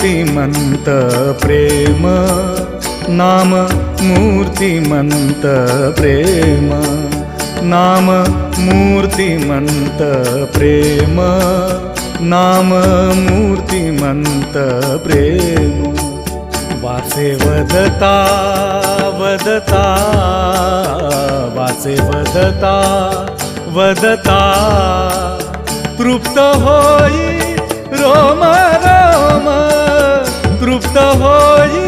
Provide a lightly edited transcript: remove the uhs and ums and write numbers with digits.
मूर्तिमंत प्रेम, नाम मूर्तिमंत प्रेम, नाम मूर्तिमंत प्रेम, नाम मूर्तिमंत प्रेम। वासे वदता वदता, वासे वदता वदता, तृप्त होई रोम रोम, तृप्त होई